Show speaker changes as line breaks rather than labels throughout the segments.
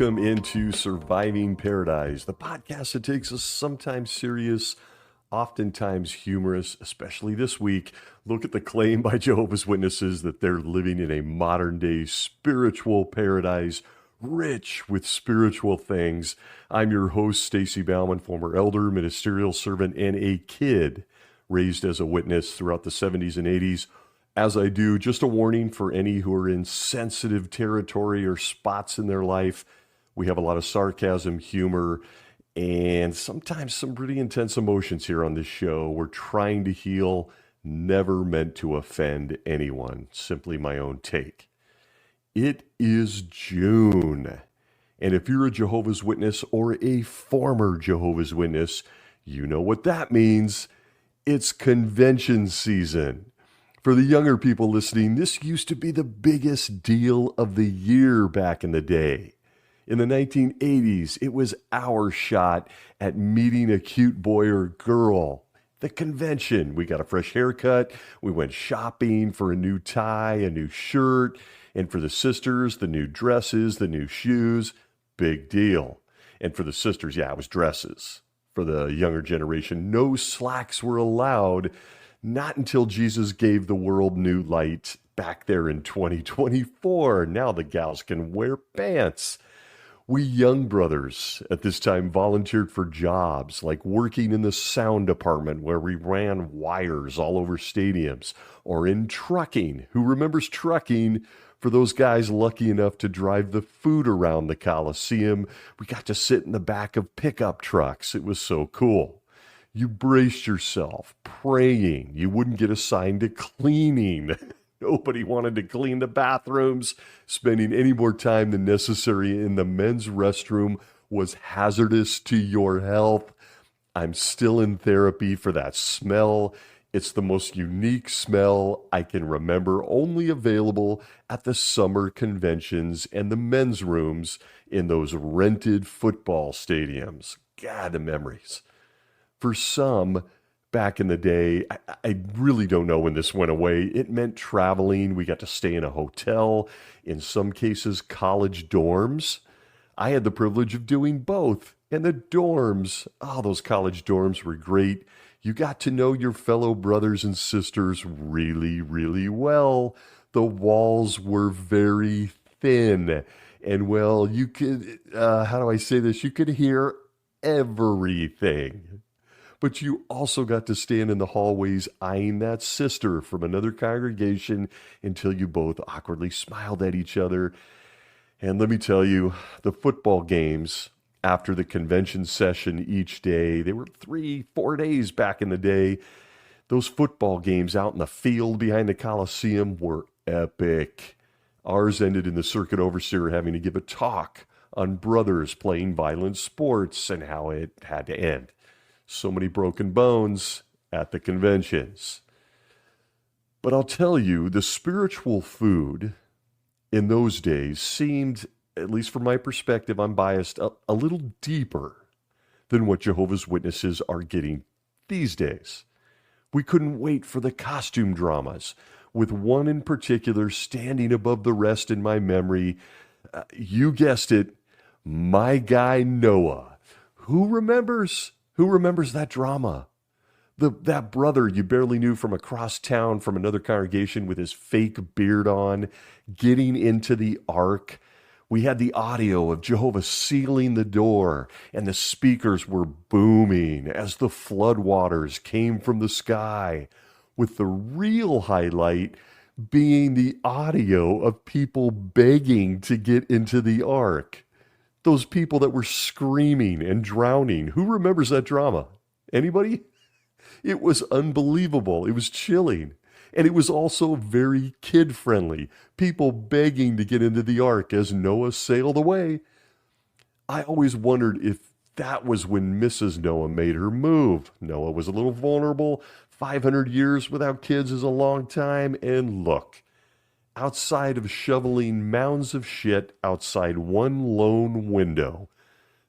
Welcome into Surviving Paradise, the podcast that takes us sometimes serious, oftentimes humorous, especially this week. Look at the claim by Jehovah's Witnesses that they're living in a modern-day spiritual paradise, rich with spiritual things. I'm your host, Stacy Bauman, former elder, ministerial servant, and a kid raised as a witness throughout the 70s and 80s. As I do, just a warning for any who are in sensitive territory or spots in their life. We have a lot of sarcasm, humor, and sometimes some pretty intense emotions here on this show. We're trying to heal, never meant to offend anyone. Simply my own take. It is June, and if you're a Jehovah's Witness or a former Jehovah's Witness, you know what that means. It's convention season. For the younger people listening, this used to be the biggest deal of the year back in the day. In the 1980s, it was our shot at meeting a cute boy or girl. The convention. We got a fresh haircut. We went shopping for a new tie, a new shirt. And for the sisters, the new dresses, the new shoes. Big deal. And for the sisters, it was dresses. For the younger generation, no slacks were allowed. Not until Jesus gave the world new light back there in 2024. Now the gals can wear pants. We young brothers at this time volunteered for jobs like working in the sound department where we ran wires all over stadiums, or in trucking. Who remembers trucking? For those guys lucky enough to drive the food around the Coliseum, we got to sit in the back of pickup trucks. It was so cool. You braced yourself, praying you wouldn't get assigned to cleaning. Nobody wanted to clean the bathrooms. Spending any more time than necessary in the men's restroom was hazardous to your health. I'm still in therapy for that smell. It's the most unique smell I can remember, only available at the summer conventions and the men's rooms in those rented football stadiums. God, the memories. For some, back in the day, I really don't know when this went away. It meant traveling. We got to stay in a hotel, in some cases, college dorms. I had the privilege of doing both. And the dorms, those college dorms were great. You got to know your fellow brothers and sisters really, really well. The walls were very thin. And, well, you could, how do I say this? You could hear everything. But you also got to stand in the hallways eyeing that sister from another congregation until you both awkwardly smiled at each other. And let me tell you, the football games after the convention session each day, they were 3-4 days back in the day. Those football games out in the field behind the Coliseum were epic. Ours ended in the circuit overseer having to give a talk on brothers playing violent sports and how it had to end. So many broken bones at the conventions. But I'll tell you, the spiritual food in those days seemed, at least from my perspective, I'm biased, a little deeper than what Jehovah's Witnesses are getting these days. We couldn't wait for the costume dramas, with one in particular standing above the rest in my memory. You guessed it, my guy Noah. Who remembers that drama? That brother you barely knew from across town from another congregation with his fake beard on, getting into the ark. We had the audio of Jehovah sealing the door, and the speakers were booming as the floodwaters came from the sky, with the real highlight being the audio of people begging to get into the ark. Those people that were screaming and drowning. Who remembers that drama? Anybody? It was unbelievable. It was chilling. And it was also very kid-friendly. People begging to get into the ark as Noah sailed away. I always wondered if that was when Mrs. Noah made her move. Noah was a little vulnerable. 500 years without kids is a long time. And look, outside of shoveling mounds of shit outside one lone window,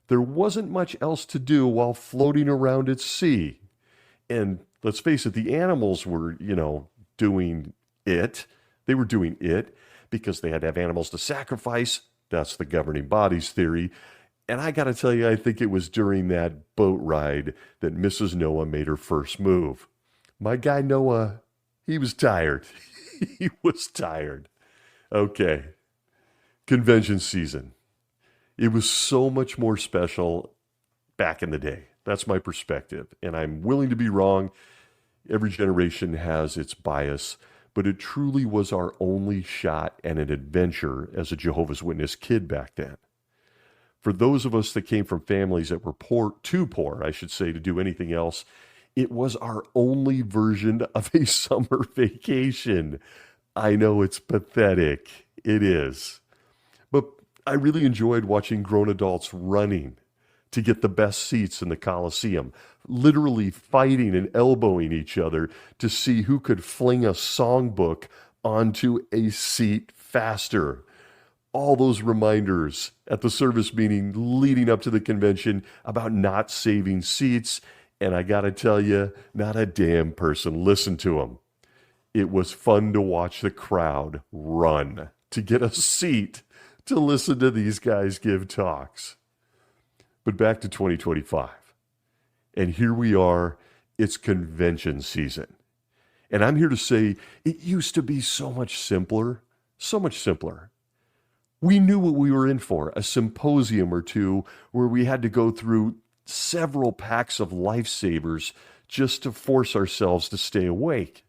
there wasn't much else to do while floating around at sea. And let's face it, the animals were, doing it. They were doing it because they had to have animals to sacrifice. That's the governing bodies theory. And I got to tell you, I think it was during that boat ride that Mrs. Noah made her first move. My guy Noah, he was tired. He was tired. Okay, convention season. It was so much more special back in the day. That's my perspective. And I'm willing to be wrong. Every generation has its bias, but it truly was our only shot at an adventure as a Jehovah's Witness kid back then. For those of us that came from families that were too poor, I should say, to do anything else, it was our only version of a summer vacation. I know it's pathetic. It is. But I really enjoyed watching grown adults running to get the best seats in the Coliseum, literally fighting and elbowing each other to see who could fling a songbook onto a seat faster. All those reminders at the service meeting leading up to the convention about not saving seats. And I got to tell you, not a damn person listened to them. It was fun to watch the crowd run to get a seat to listen to these guys give talks. But back to 2025. And here we are. It's convention season. And I'm here to say it used to be so much simpler, so much simpler. We knew what we were in for, a symposium or two where we had to go through several packs of lifesavers just to force ourselves to stay awake.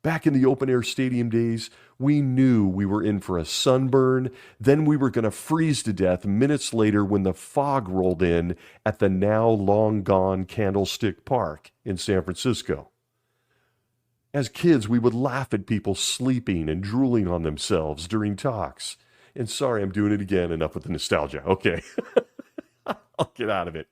Back in the open-air stadium days, we knew we were in for a sunburn. Then we were going to freeze to death minutes later when the fog rolled in at the now long-gone Candlestick Park in San Francisco. As kids, we would laugh at people sleeping and drooling on themselves during talks. And sorry, I'm doing it again. Enough with the nostalgia. Okay. I'll get out of it.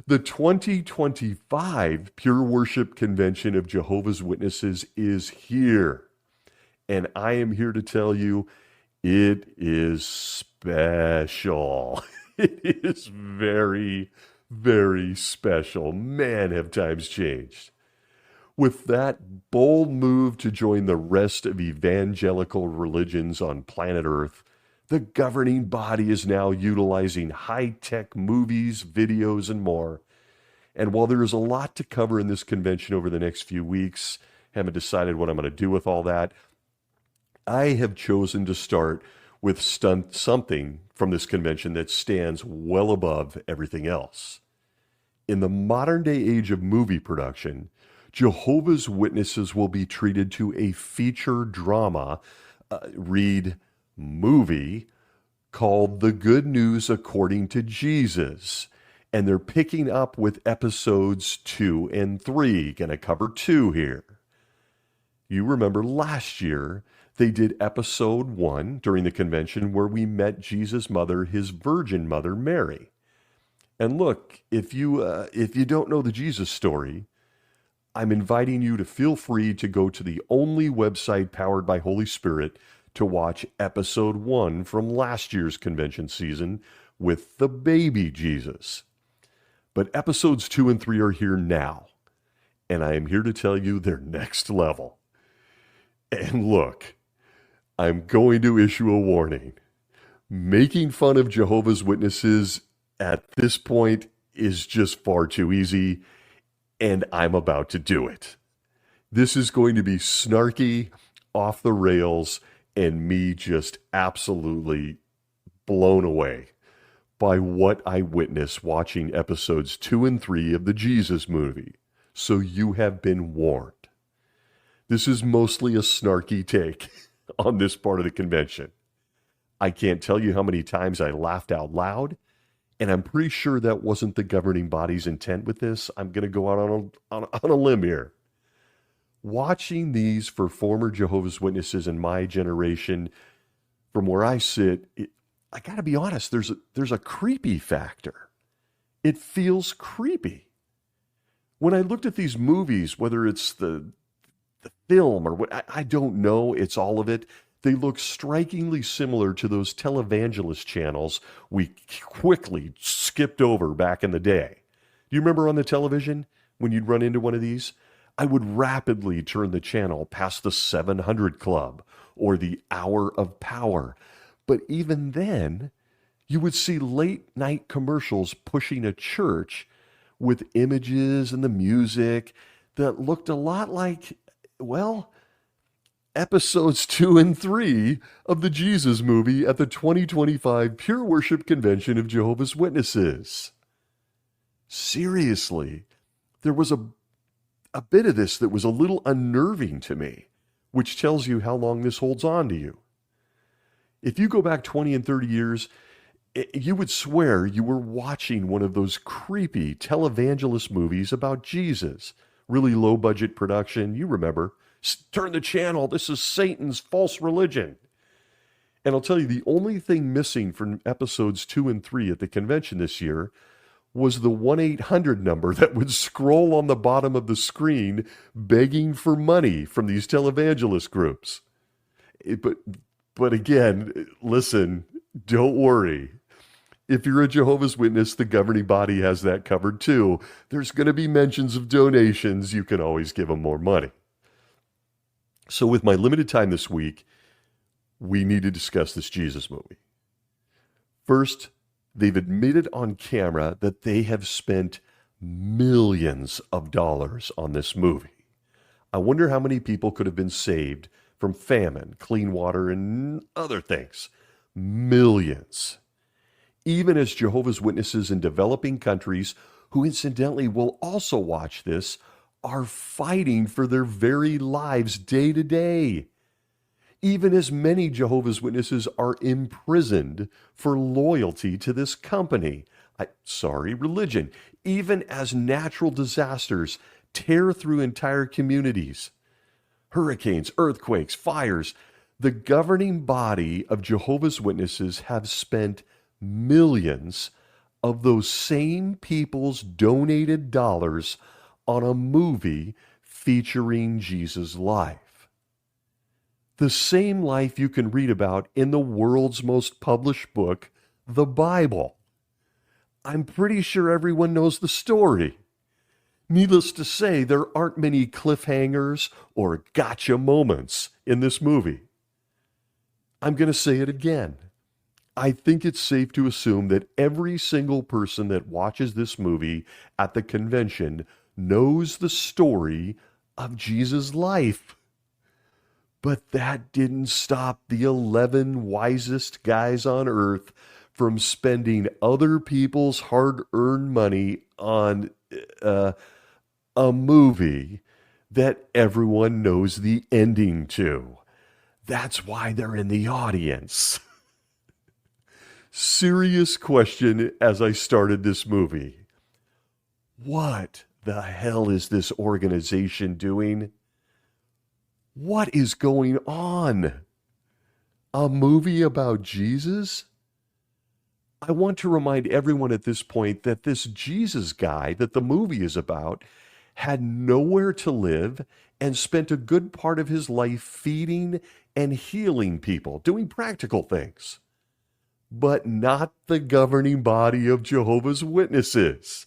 The 2025 Pure Worship Convention of Jehovah's Witnesses is here. And I am here to tell you it is special. It is very, very special. Man, have times changed. With that bold move to join the rest of evangelical religions on planet Earth, the governing body is now utilizing high-tech movies, videos, and more. And while there is a lot to cover in this convention over the next few weeks, haven't decided what I'm going to do with all that, I have chosen to start with something from this convention that stands well above everything else. In the modern-day age of movie production, Jehovah's Witnesses will be treated to a feature drama, read movie, called The Good News According to Jesus. And they're picking up with episodes 2 and 3. Going to cover 2 here. You remember last year, they did episode 1 during the convention where we met Jesus' mother, his virgin mother, Mary. And look, if you don't know the Jesus story, I'm inviting you to feel free to go to the only website powered by Holy Spirit to watch episode 1 from last year's convention season with the baby Jesus. But episodes 2 and 3 are here now, and I am here to tell you they're next level. And look, I'm going to issue a warning. Making fun of Jehovah's Witnesses at this point is just far too easy, and I'm about to do it. This is going to be snarky, off the rails, and me just absolutely blown away by what I witnessed watching episodes 2 and 3 of the Jesus movie. So you have been warned. This is mostly a snarky take on this part of the convention. I can't tell you how many times I laughed out loud, and I'm pretty sure that wasn't the governing body's intent with this. I'm going to go out on a limb here. Watching these for former Jehovah's Witnesses in my generation, from where I sit, I got to be honest, there's a creepy factor. It feels creepy. When I looked at these movies, whether it's the film or what, I don't know, it's all of it. They look strikingly similar to those televangelist channels we quickly skipped over back in the day. Do you remember on the television when you'd run into one of these? I would rapidly turn the channel past the 700 Club or the Hour of Power. But even then, you would see late night commercials pushing a church with images and the music that looked a lot like, well, episodes 2 and 3 of the Jesus movie at the 2025 Pure Worship Convention of Jehovah's Witnesses. Seriously, there was a bit of this that was a little unnerving to me, which tells you how long this holds on to you. If you go back 20 and 30 years, you would swear you were watching one of those creepy televangelist movies about Jesus. Really low budget production. You remember, turn the channel. This is Satan's false religion. And I'll tell you, the only thing missing from episodes 2 and 3 at the convention this year was the 1-800 number that would scroll on the bottom of the screen begging for money from these televangelist groups. But again, listen, don't worry. If you're a Jehovah's Witness, the governing body has that covered too. There's going to be mentions of donations. You can always give them more money. So with my limited time this week, we need to discuss this Jesus movie. First, they've admitted on camera that they have spent millions of dollars on this movie. I wonder how many people could have been saved from famine, clean water, and other things. Millions. Even as Jehovah's Witnesses in developing countries, who incidentally will also watch this, are fighting for their very lives day to day. Even as many Jehovah's Witnesses are imprisoned for loyalty to this company. Religion. Even as natural disasters tear through entire communities. Hurricanes, earthquakes, fires. The governing body of Jehovah's Witnesses have spent millions of those same people's donated dollars on a movie featuring Jesus' life. The same life you can read about in the world's most published book, the Bible. I'm pretty sure everyone knows the story. Needless to say, there aren't many cliffhangers or gotcha moments in this movie. I'm going to say it again. I think it's safe to assume that every single person that watches this movie at the convention knows the story of Jesus' life. But that didn't stop the 11 wisest guys on earth from spending other people's hard-earned money on a movie that everyone knows the ending to. That's why they're in the audience. Serious question as I started this movie. What the hell is this organization doing? What is going on? A movie about Jesus? I want to remind everyone at this point that this Jesus guy that the movie is about had nowhere to live and spent a good part of his life feeding and healing people, doing practical things. But not the governing body of Jehovah's Witnesses.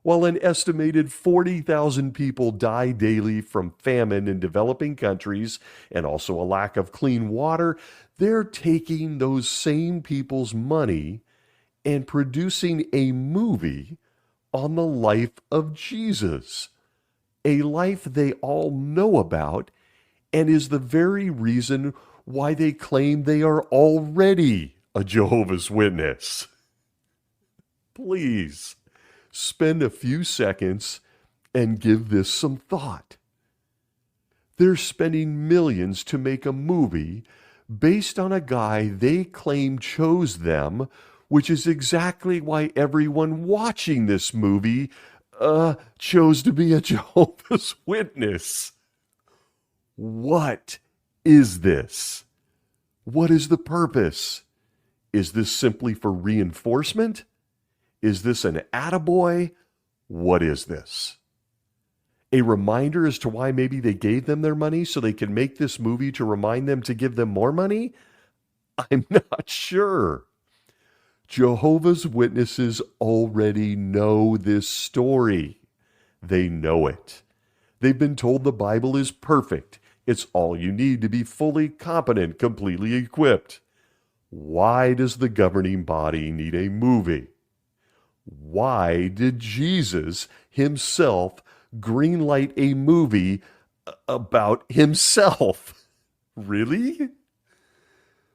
While an estimated 40,000 people die daily from famine in developing countries and also a lack of clean water, they're taking those same people's money and producing a movie on the life of Jesus, a life they all know about and is the very reason why they claim they are already a Jehovah's Witness. Please spend a few seconds and give this some thought. They're spending millions to make a movie based on a guy they claim chose them, which is exactly why everyone watching this movie chose to be a Jehovah's Witness. What is this? What is the purpose? Is this simply for reinforcement? Is this an attaboy? What is this? A reminder as to why maybe they gave them their money so they can make this movie to remind them to give them more money? I'm not sure. Jehovah's Witnesses already know this story. They know it. They've been told the Bible is perfect. It's all you need to be fully competent, completely equipped. Why does the governing body need a movie? Why did Jesus himself greenlight a movie about himself? Really?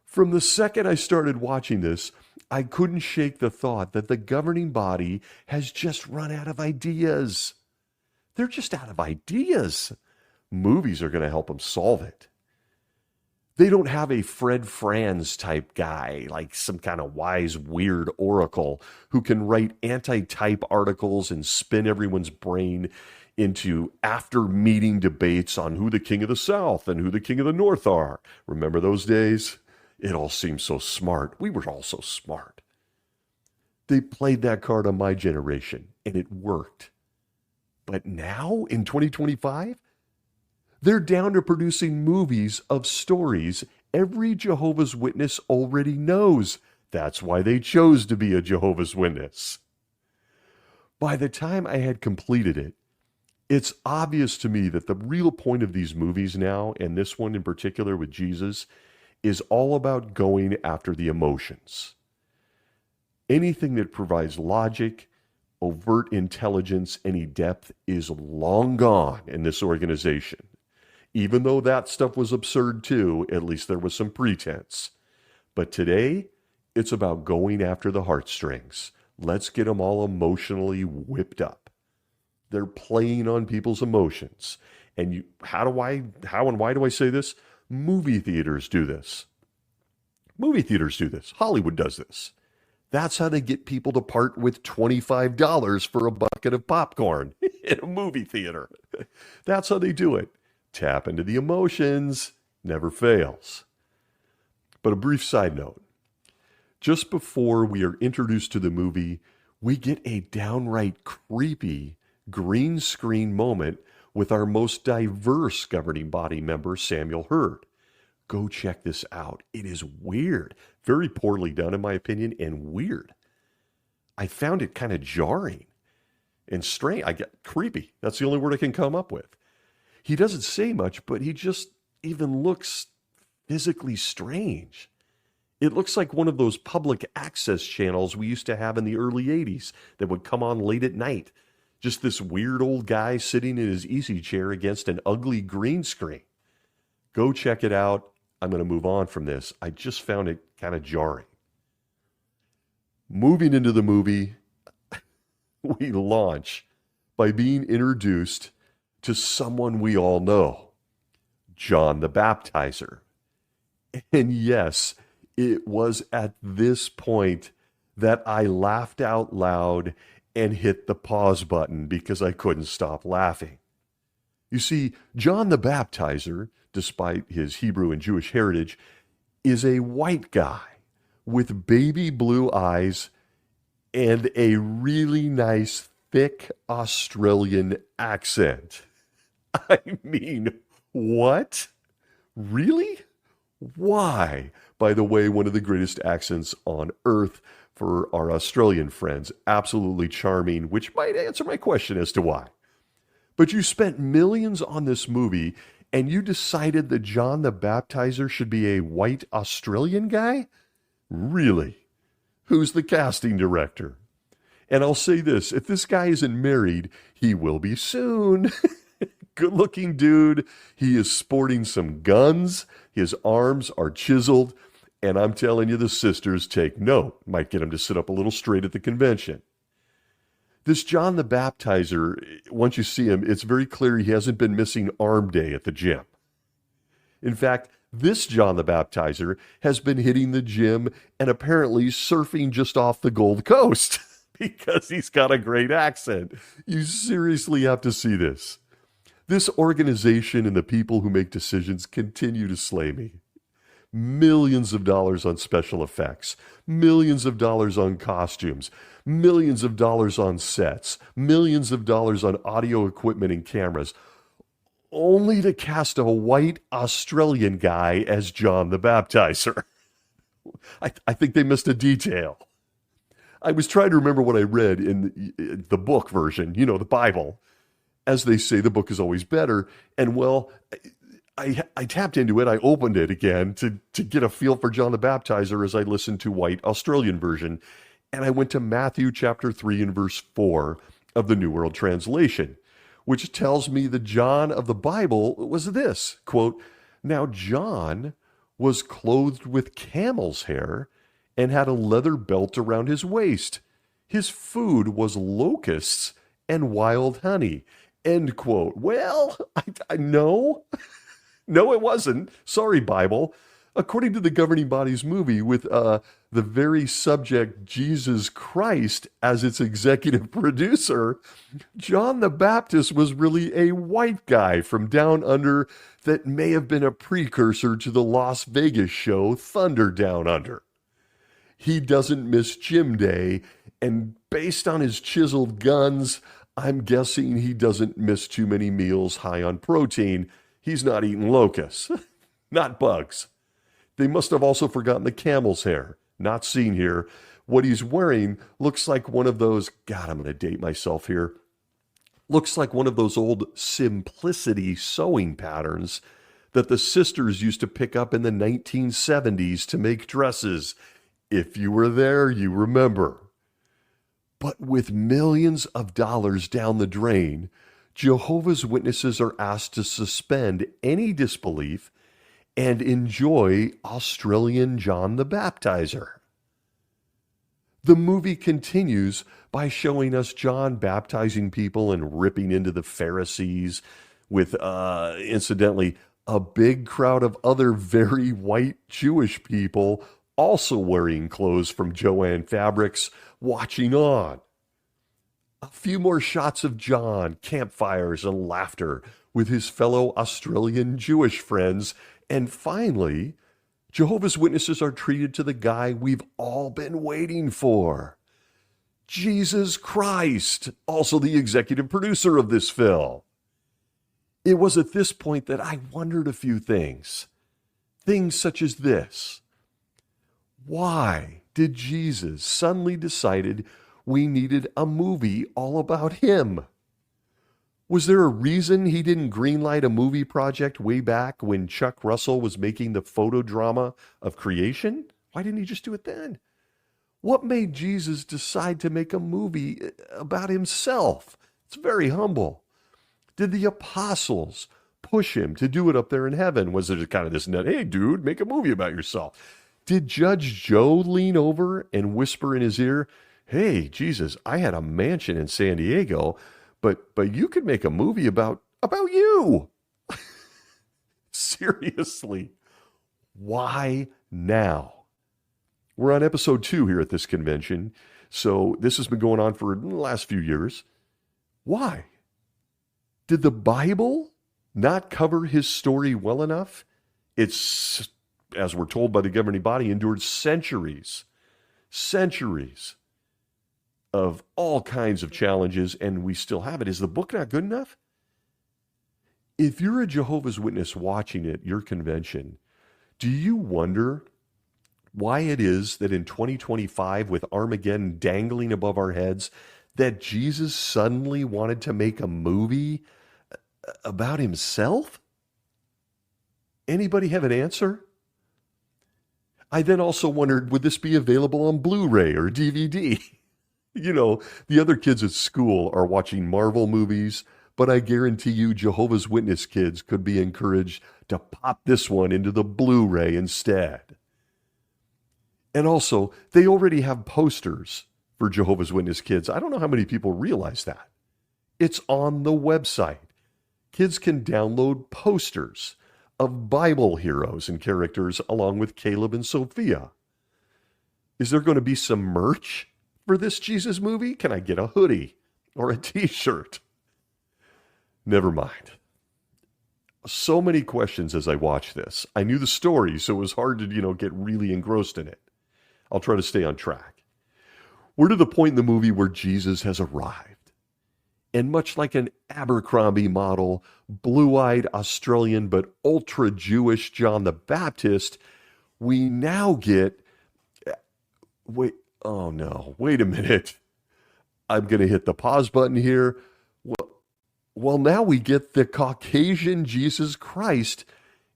From the second I started watching this, I couldn't shake the thought that the governing body has just run out of ideas. They're just out of ideas. Movies are going to help them solve it. They don't have a Fred Franz type guy, like some kind of wise, weird oracle who can write anti-type articles and spin everyone's brain into after-meeting debates on who the king of the South and who the king of the North are. Remember those days? It all seemed so smart. We were all so smart. They played that card on my generation, and it worked. But now, in 2025, they're down to producing movies of stories every Jehovah's Witness already knows. That's why they chose to be a Jehovah's Witness. By the time I had completed it, it's obvious to me that the real point of these movies now, and this one in particular with Jesus, is all about going after the emotions. Anything that provides logic, overt intelligence, any depth is long gone in this organization. Even though that stuff was absurd too, at least there was some pretense. But today, it's about going after the heartstrings. Let's get them all emotionally whipped up. They're playing on people's emotions. And how and why do I say this? Movie theaters do this. Movie theaters do this. Hollywood does this. That's how they get people to part with $25 for a bucket of popcorn in a movie theater. That's how they do it. Tap into the emotions. Never fails. But a brief side note. Just before we are introduced to the movie, we get a downright creepy green screen moment with our most diverse governing body member, Samuel Hurd. Go check this out. It is weird. Very poorly done, in my opinion, and weird. I found it kind of jarring and strange. I get creepy. That's the only word I can come up with. He doesn't say much, but he just even looks physically strange. It looks like one of those public access channels we used to have in the early 80s that would come on late at night. Just this weird old guy sitting in his easy chair against an ugly green screen. Go check it out. I'm going to move on from this. I just found it kind of jarring. Moving into the movie, we launch by being introduced to someone we all know, John the Baptizer. And yes, it was at this point that I laughed out loud and hit the pause button because I couldn't stop laughing. You see, John the Baptizer, despite his Hebrew and Jewish heritage, is a white guy with baby blue eyes and a really nice, thick Australian accent. I mean, what? Really? Why? By the way, one of the greatest accents on earth for our Australian friends. Absolutely charming, which might answer my question as to why. But you spent millions on this movie, and you decided that John the Baptizer should be a white Australian guy? Really? Who's the casting director? And I'll say this, if this guy isn't married, he will be soon. Good-looking dude. He is sporting some guns. His arms are chiseled. And I'm telling you, the sisters take note. Might get him to sit up a little straight at the convention. This John the Baptizer, once you see him, it's very clear he hasn't been missing arm day at the gym. In fact, this John the Baptizer has been hitting the gym and apparently surfing just off the Gold Coast because he's got a great accent. You seriously have to see this. This organization and the people who make decisions continue to slay me. Millions of dollars on special effects, millions of dollars on costumes, millions of dollars on sets, millions of dollars on audio equipment and cameras, only to cast a white Australian guy as John the Baptizer. I think they missed a detail. I was trying to remember what I read in the book version, the Bible. As they say, the book is always better. And well, I tapped into it. I opened it again to get a feel for John the Baptizer as I listened to White Australian version. And I went to Matthew chapter 3 and verse 4 of the New World Translation, which tells me the John of the Bible was this, quote, "Now John was clothed with camel's hair and had a leather belt around his waist. His food was locusts and wild honey." End quote. Well, I no. No, it wasn't. Sorry, Bible. According to the governing body's movie with the very subject Jesus Christ as its executive producer, John the Baptist was really a white guy from down under that may have been a precursor to the Las Vegas show Thunder Down Under. He doesn't miss gym day, and based on his chiseled guns, I'm guessing he doesn't miss too many meals high on protein. He's not eating locusts, not bugs. They must have also forgotten the camel's hair. Not seen here. What he's wearing looks like one of those, God, I'm going to date myself here. Looks like one of those old simplicity sewing patterns that the sisters used to pick up in the 1970s to make dresses. If you were there, you remember. But with millions of dollars down the drain, Jehovah's Witnesses are asked to suspend any disbelief and enjoy Australian John the Baptizer. The movie continues by showing us John baptizing people and ripping into the Pharisees with, incidentally, a big crowd of other very white Jewish people also wearing clothes from Joanne Fabrics, watching on. A few more shots of John, campfires, and laughter with his fellow Australian Jewish friends. And finally, Jehovah's Witnesses are treated to the guy we've all been waiting for. Jesus Christ, also the executive producer of this film. It was at this point that I wondered a few things. Things such as this. Why did Jesus suddenly decided we needed a movie all about him? Was there a reason he didn't greenlight a movie project way back when Chuck Russell was making the photo drama of creation? Why didn't he just do it then? What made Jesus decide to make a movie about himself? It's very humble. Did the apostles push him to do it up there in heaven? Was it kind of this net, hey, dude, make a movie about yourself? Did Judge Joe lean over and whisper in his ear, hey, Jesus, I had a mansion in San Diego, but you could make a movie about you? Seriously, why now? We're on episode 2 here at this convention, so this has been going on for the last few years. Why? Did the Bible not cover his story well enough? It's, as we're told by the governing body, endured centuries of all kinds of challenges, and we still have it. Is the book not good enough? If you're a Jehovah's Witness watching it, your convention, do you wonder why it is that in 2025, with Armageddon dangling above our heads, that Jesus suddenly wanted to make a movie about himself? Anybody have an answer? I then also wondered, would this be available on Blu-ray or DVD? You know, the other kids at school are watching Marvel movies, but I guarantee you Jehovah's Witness kids could be encouraged to pop this one into the Blu-ray instead. And also, they already have posters for Jehovah's Witness kids. I don't know how many people realize that. It's on the website. Kids can download posters of Bible heroes and characters along with Caleb and Sophia. Is there going to be some merch for this Jesus movie? Can I get a hoodie or a t-shirt? Never mind. So many questions as I watched this. I knew the story, so it was hard to, get really engrossed in it. I'll try to stay on track. We're to the point in the movie where Jesus has arrived. And much like an Abercrombie model, blue-eyed Australian but ultra-Jewish John the Baptist, we now get... Wait a minute. I'm going to hit the pause button here. Well, now we get the Caucasian Jesus Christ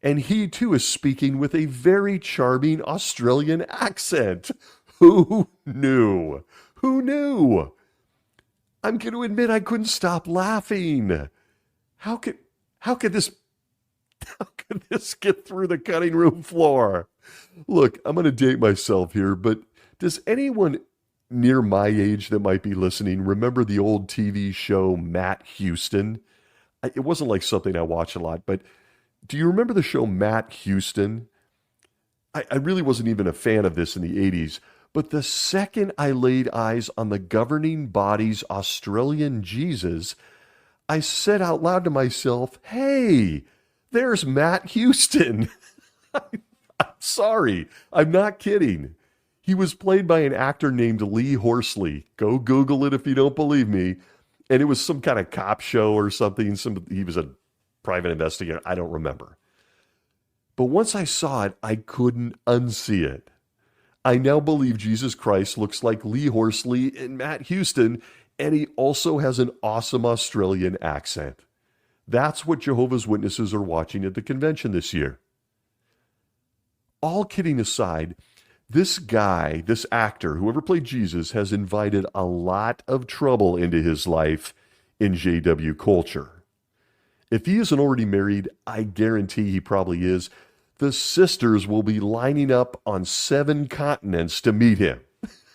And he too is speaking with a very charming Australian accent. Who knew? Who knew? I'm going to admit I couldn't stop laughing. How could how could this how could this get through the cutting room floor? Look, I'm going to date myself here, but does anyone near my age that might be listening remember the old TV show Matt Houston? It wasn't like something I watch a lot, but do you remember the show Matt Houston? I really wasn't even a fan of this in the 80s, but the second I laid eyes on the governing body's Australian Jesus, I said out loud to myself, hey, there's Matt Houston. I'm sorry. I'm not kidding. He was played by an actor named Lee Horsley. Go Google it if you don't believe me. And it was some kind of cop show or something. He was a private investigator. I don't remember. But once I saw it, I couldn't unsee it. I now believe Jesus Christ looks like Lee Horsley and Matt Houston, and he also has an awesome Australian accent. That's what Jehovah's Witnesses are watching at the convention this year. All kidding aside, this guy, this actor, whoever played Jesus, has invited a lot of trouble into his life in JW culture. If he isn't already married, I guarantee he probably is. The sisters will be lining up on 7 continents to meet him.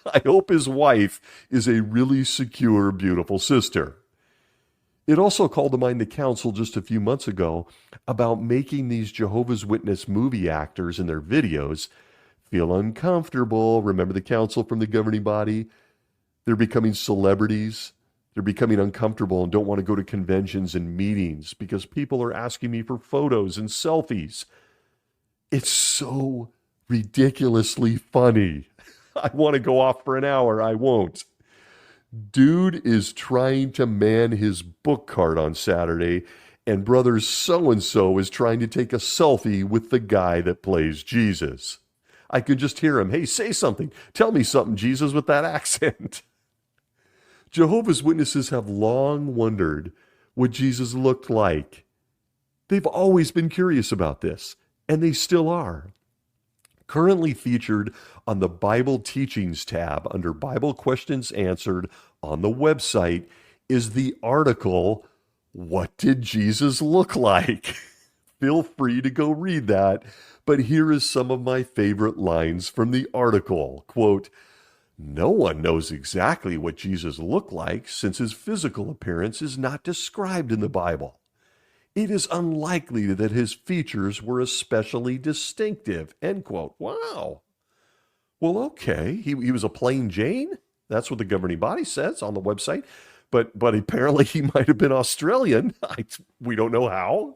I hope his wife is a really secure, beautiful sister. It also called to mind the council just a few months ago about making these Jehovah's Witness movie actors in their videos feel uncomfortable. Remember the council from the governing body? They're becoming celebrities. They're becoming uncomfortable and don't want to go to conventions and meetings because people are asking me for photos and selfies. It's so ridiculously funny. I want to go off for an hour. I won't. Dude is trying to man his book cart on Saturday, and brother so-and-so is trying to take a selfie with the guy that plays Jesus. I could just hear him. Hey, say something. Tell me something, Jesus, with that accent. Jehovah's Witnesses have long wondered what Jesus looked like. They've always been curious about this, and they still are. Currently featured on the Bible Teachings tab under Bible Questions Answered on the website is the article, What Did Jesus Look Like? Feel free to go read that, but here is some of my favorite lines from the article. Quote, no one knows exactly what Jesus looked like since his physical appearance is not described in the Bible. It is unlikely that his features were especially distinctive. End quote. Wow. Well, okay. He was a plain Jane. That's what the governing body says on the website. But apparently he might have been Australian. We don't know how.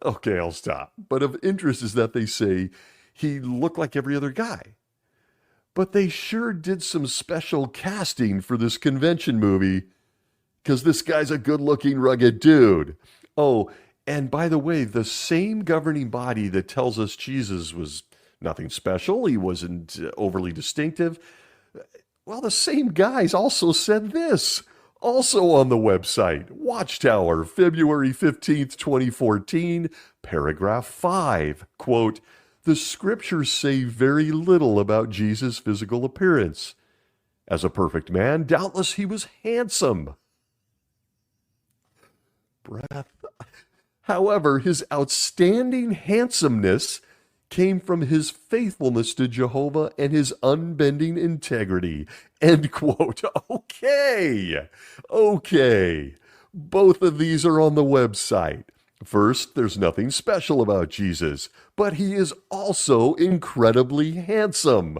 Okay, I'll stop. But of interest is that they say he looked like every other guy. But they sure did some special casting for this convention movie because this guy's a good-looking, rugged dude. Oh, and by the way, the same governing body that tells us Jesus was nothing special, he wasn't overly distinctive, well, the same guys also said this, also on the website, Watchtower, February 15th, 2014, paragraph 5, quote, the scriptures say very little about Jesus' physical appearance. As a perfect man, doubtless he was handsome. Breath. However, his outstanding handsomeness came from his faithfulness to Jehovah and his unbending integrity. End quote. Okay. Both of these are on the website. First, there's nothing special about Jesus, but he is also incredibly handsome.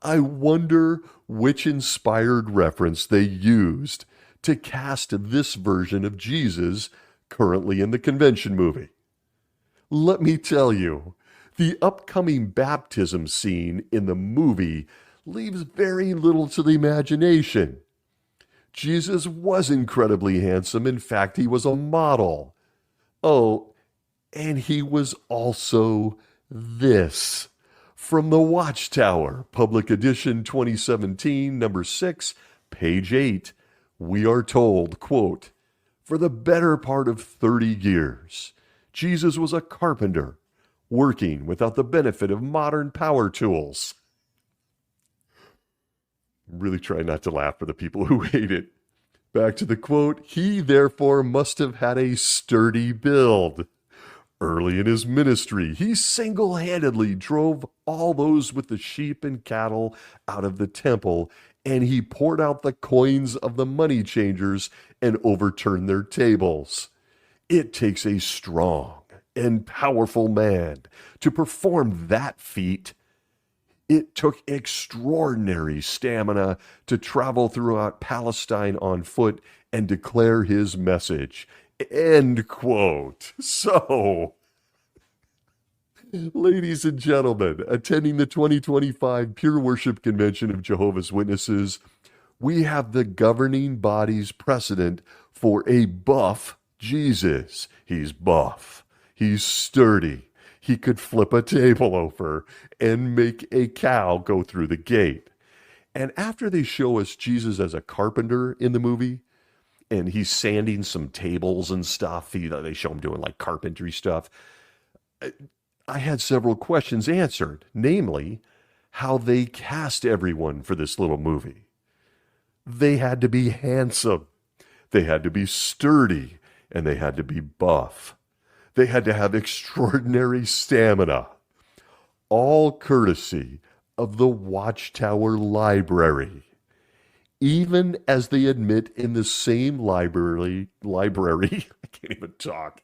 I wonder which inspired reference they used to cast this version of Jesus currently in the convention movie. Let me tell you, the upcoming baptism scene in the movie leaves very little to the imagination. Jesus was incredibly handsome. In fact, he was a model. Oh, and he was also this. From the Watchtower, Public Edition 2017, number 6, page 8, we are told, quote, for the better part of 30 years, Jesus was a carpenter, working without the benefit of modern power tools. Really try not to laugh for the people who hate it. Back to the quote, he therefore must have had a sturdy build. Early in his ministry, he single-handedly drove all those with the sheep and cattle out of the temple, and he poured out the coins of the money changers and overturned their tables. It takes a strong and powerful man to perform that feat. It took extraordinary stamina to travel throughout Palestine on foot and declare his message. End quote. So, ladies and gentlemen, attending the 2025 Pure Worship Convention of Jehovah's Witnesses, we have the governing body's precedent for a buff Jesus. He's buff. He's sturdy. He could flip a table over and make a cow go through the gate. And after they show us Jesus as a carpenter in the movie, and he's sanding some tables and stuff, they show him doing like carpentry stuff, I had several questions answered, namely, how they cast everyone for this little movie. They had to be handsome, they had to be sturdy, and they had to be buff. They had to have extraordinary stamina, all courtesy of the Watchtower Library. Even as they admit in the same library, I can't even talk,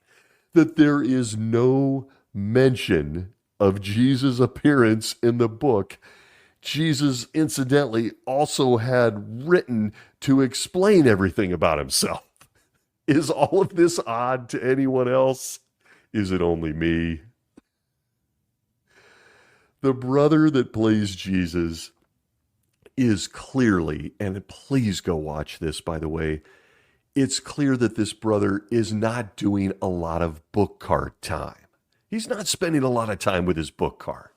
that there is no mention of Jesus' appearance in the book. Jesus, incidentally, also had written to explain everything about himself. Is all of this odd to anyone else? Is it only me? The brother that plays Jesus is clearly, and please go watch this, by the way, it's clear that this brother is not doing a lot of book card time. He's not spending a lot of time with his book card.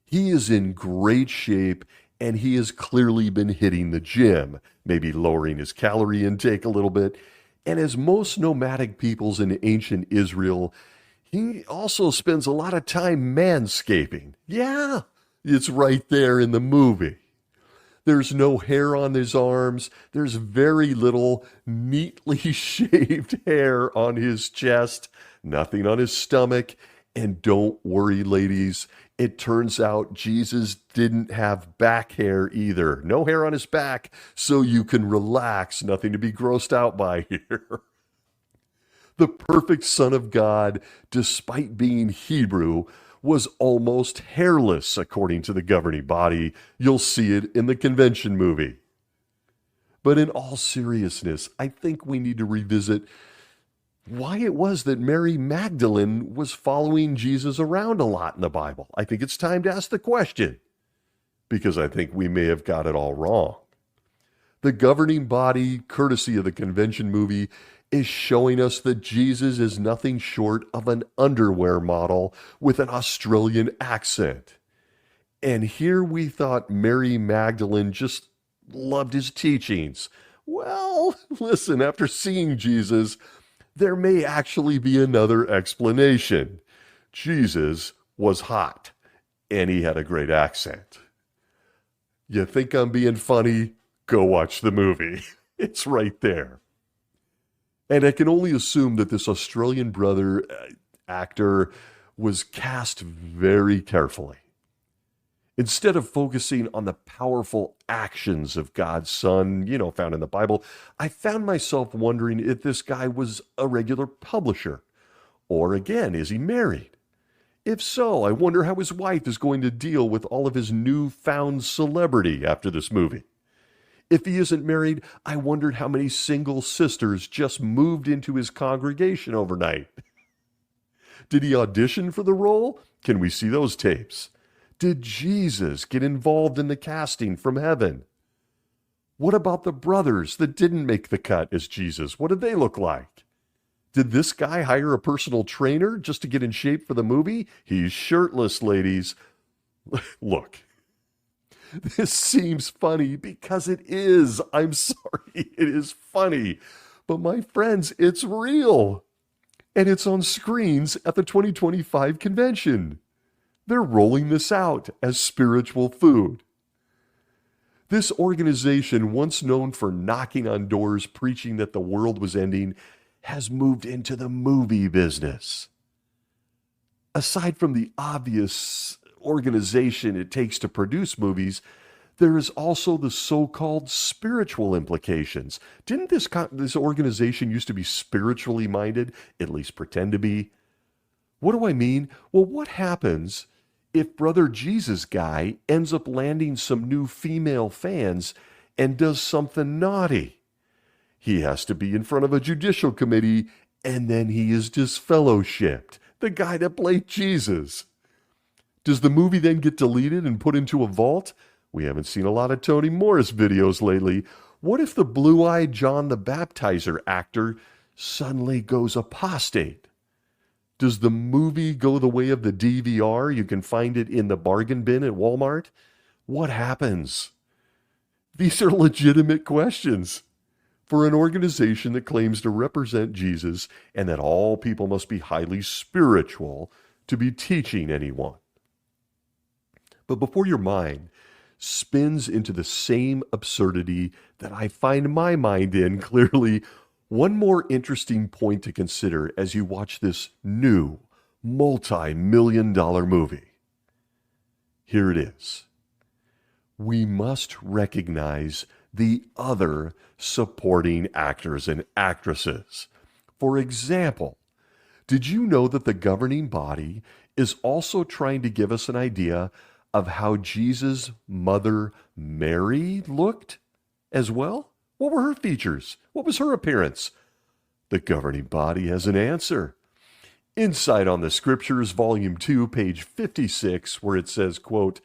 He is in great shape, and he has clearly been hitting the gym, maybe lowering his calorie intake a little bit. And as most nomadic peoples in ancient Israel, he also spends a lot of time manscaping. Yeah, it's right there in the movie. There's no hair on his arms. There's very little neatly shaved hair on his chest, nothing on his stomach. And don't worry, ladies, it turns out Jesus didn't have back hair either. No hair on his back, so you can relax. Nothing to be grossed out by here. The perfect Son of God, despite being Hebrew, was almost hairless, according to the governing body. You'll see it in the convention movie. But in all seriousness, I think we need to revisit why it was that Mary Magdalene was following Jesus around a lot in the Bible. I think it's time to ask the question, because I think we may have got it all wrong. The governing body, courtesy of the convention movie, is showing us that Jesus is nothing short of an underwear model with an Australian accent. And here we thought Mary Magdalene just loved his teachings. Well, listen, after seeing Jesus, there may actually be another explanation. Jesus was hot, and he had a great accent. You think I'm being funny? Go watch the movie. It's right there. And I can only assume that this Australian brother actor was cast very carefully. Instead of focusing on the powerful actions of God's Son, found in the Bible, I found myself wondering if this guy was a regular publisher. Or again, is he married? If so, I wonder how his wife is going to deal with all of his newfound celebrity after this movie. If he isn't married, I wondered how many single sisters just moved into his congregation overnight. Did he audition for the role? Can we see those tapes? Did Jesus get involved in the casting from heaven? What about the brothers that didn't make the cut as Jesus? What did they look like? Did this guy hire a personal trainer just to get in shape for the movie? He's shirtless, ladies. Look, this seems funny because it is. I'm sorry, it is funny. But my friends, it's real. and it's on screens at the 2025 convention. They're rolling this out as spiritual food. This organization, once known for knocking on doors preaching that the world was ending, has moved into the movie business. Aside from the obvious organization it takes to produce movies, there is also the so-called spiritual implications. Didn't this organization used to be spiritually minded, at least pretend to be? What do I mean? Well, what happens if Brother Jesus guy ends up landing some new female fans and does something naughty? He has to be in front of a judicial committee, and then he is disfellowshipped. The guy that played Jesus. Does the movie then get deleted and put into a vault? We haven't seen a lot of Toni Morris videos lately. What if the blue-eyed John the Baptizer actor suddenly goes apostate? Does the movie go the way of the DVR? You can find it in the bargain bin at Walmart. What happens? These are legitimate questions for an organization that claims to represent Jesus and that all people must be highly spiritual to be teaching anyone. But before your mind spins into the same absurdity that I find my mind in, clearly, one more interesting point to consider as you watch this new multi-million-dollar movie. Here it is. We must recognize the other supporting actors and actresses. For example, did you know that the governing body is also trying to give us an idea of how Jesus' mother Mary looked as well? What were her features? What was her appearance? The governing body has an answer. Insight on the Scriptures, Volume 2, page 56, where it says, quote,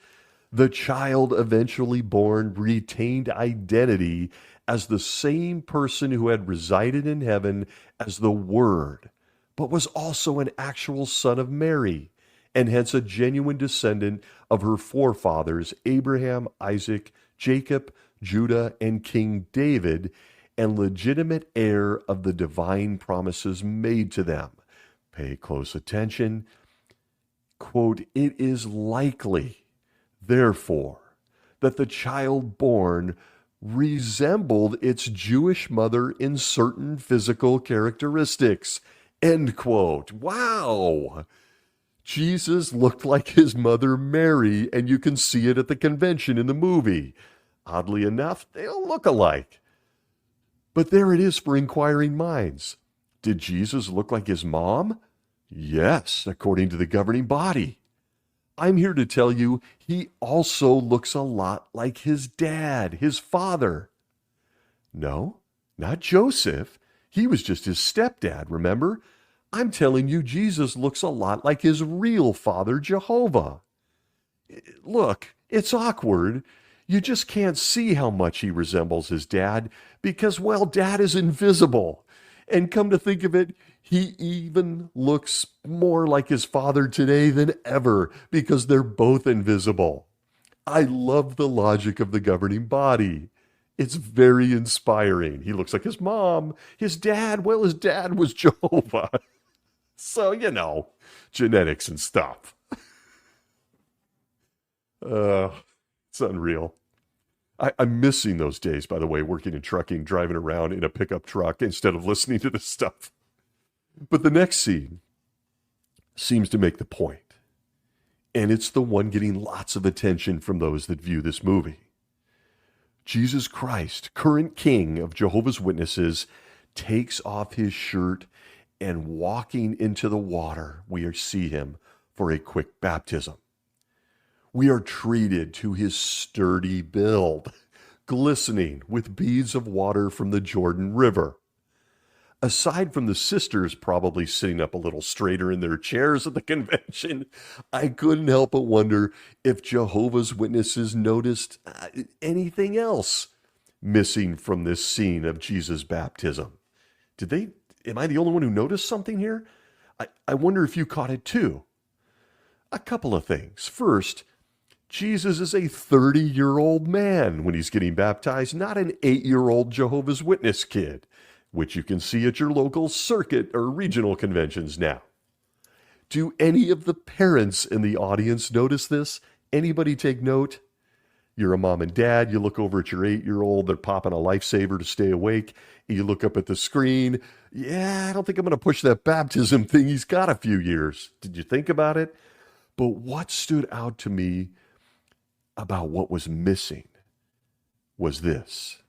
"The child eventually born retained identity as the same person who had resided in heaven as the Word, but was also an actual son of Mary, and hence a genuine descendant of her forefathers, Abraham, Isaac, Jacob, Judah, and King David, and legitimate heir of the divine promises made to them." Pay close attention. Quote, "It is likely, therefore, that the child born resembled its Jewish mother in certain physical characteristics." End quote. Wow. Jesus looked like his mother Mary, and you can see it at the convention in the movie. Oddly enough, they don't look alike. But there it is for inquiring minds. Did Jesus look like his mom? Yes, according to the governing body. I'm here to tell you he also looks a lot like his dad, his father. No, not Joseph. He was just his stepdad, remember? I'm telling you, Jesus looks a lot like his real father, Jehovah. Look, it's awkward. You just can't see how much he resembles his dad because, well, dad is invisible. And come to think of it, he even looks more like his father today than ever because they're both invisible. I love the logic of the governing body. It's very inspiring. He looks like his mom. His dad was Jehovah. So, genetics and stuff. It's unreal. I'm missing those days, by the way, working in trucking, driving around in a pickup truck instead of listening to this stuff. But the next scene seems to make the point, and it's the one getting lots of attention from those that view this movie. Jesus Christ, current king of Jehovah's Witnesses, takes off his shirt and walking into the water, we see him for a quick baptism. We are treated to his sturdy build, glistening with beads of water from the Jordan River. Aside from the sisters probably sitting up a little straighter in their chairs at the convention, I couldn't help but wonder if Jehovah's Witnesses noticed anything else missing from this scene of Jesus' baptism. Am I the only one who noticed something here? I wonder if you caught it too. A couple of things. First, Jesus is a 30-year-old man when he's getting baptized, not an 8-year-old Jehovah's Witness kid. which you can see at your local circuit or regional conventions now. Do any of the parents in the audience notice this? Anybody take note? You're a mom and dad, you look over at your 8-year-old, they're popping a lifesaver to stay awake. You look up at the screen. Yeah, I don't think I'm going to push that baptism thing. He's got a few years. Did you think about it? But what stood out to me about what was missing was this.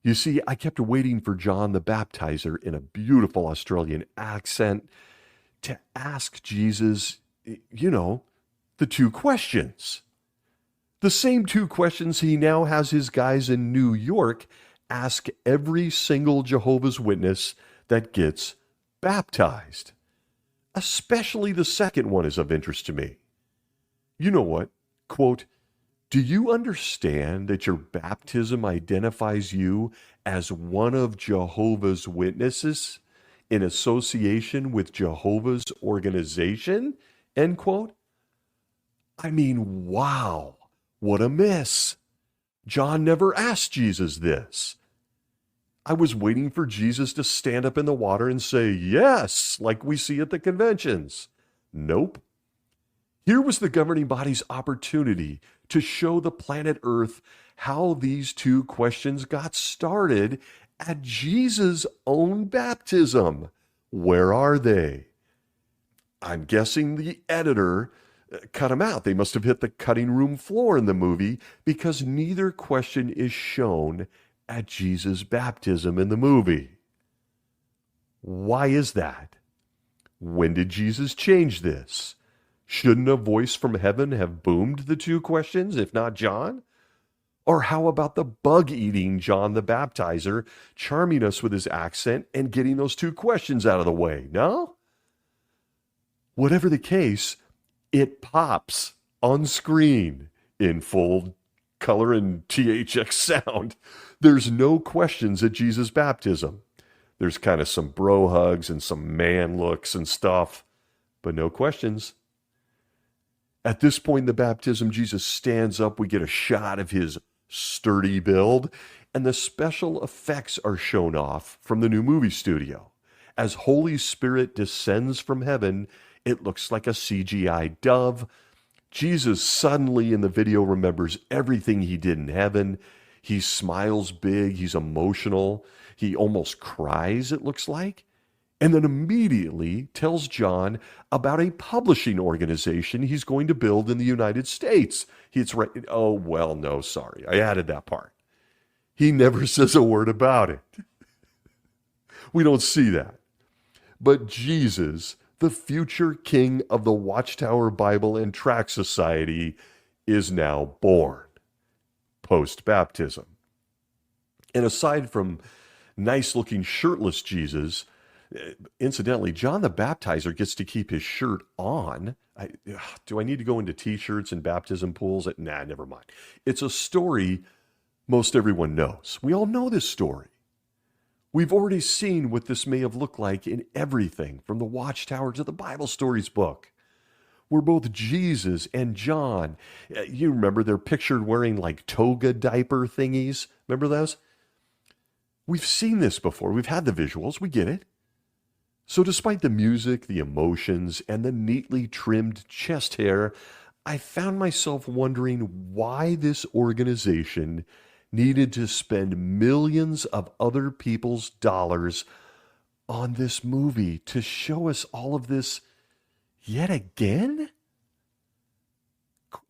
You see, I kept waiting for John the Baptizer in a beautiful Australian accent to ask Jesus, the two questions. The same two questions he now has his guys in New York ask every single Jehovah's Witness that gets baptized. Especially the second one is of interest to me. You know what? Quote, do you understand that your baptism identifies you as one of Jehovah's Witnesses in association with Jehovah's organization? End quote. I mean, wow. What a miss. John never asked Jesus this. I was waiting for Jesus to stand up in the water and say, yes, like we see at the conventions. Nope. Here was the governing body's opportunity to show the planet Earth how these two questions got started at Jesus' own baptism. Where are they? I'm guessing the editor cut them out. They must have hit the cutting room floor in the movie because neither question is shown at Jesus' baptism in the movie. Why is that? When did Jesus change this? Shouldn't a voice from heaven have boomed the two questions, if not John? Or how about the bug-eating John the Baptizer charming us with his accent and getting those two questions out of the way? No? Whatever the case, it pops on screen in full color and THX sound. There's no questions at Jesus' baptism. There's kind of some bro hugs and some man looks and stuff, but no questions. At this point in the baptism, Jesus stands up. We get a shot of his sturdy build, and the special effects are shown off from the new movie studio. As Holy Spirit descends from heaven, it looks like a CGI dove. Jesus suddenly in the video remembers everything he did in heaven. He smiles big. He's emotional. He almost cries, it looks like. And then immediately tells John about a publishing organization he's going to build in the United States. He's right. Oh, well, no, sorry. I added that part. He never says a word about it. We don't see that. But Jesus, the future king of the Watchtower Bible and Tract Society, is now born post-baptism. And aside from nice-looking shirtless Jesus, incidentally, John the Baptizer gets to keep his shirt on. Do I need to go into T-shirts and baptism pools? Nah, never mind. It's a story most everyone knows. We all know this story. We've already seen what this may have looked like in everything from the Watchtower to the Bible Stories book, where both Jesus and John, you remember they're pictured wearing like toga diaper thingies. Remember those? We've seen this before. We've had the visuals. We get it. So despite the music, the emotions, and the neatly trimmed chest hair, I found myself wondering why this organization needed to spend millions of other people's dollars on this movie to show us all of this yet again?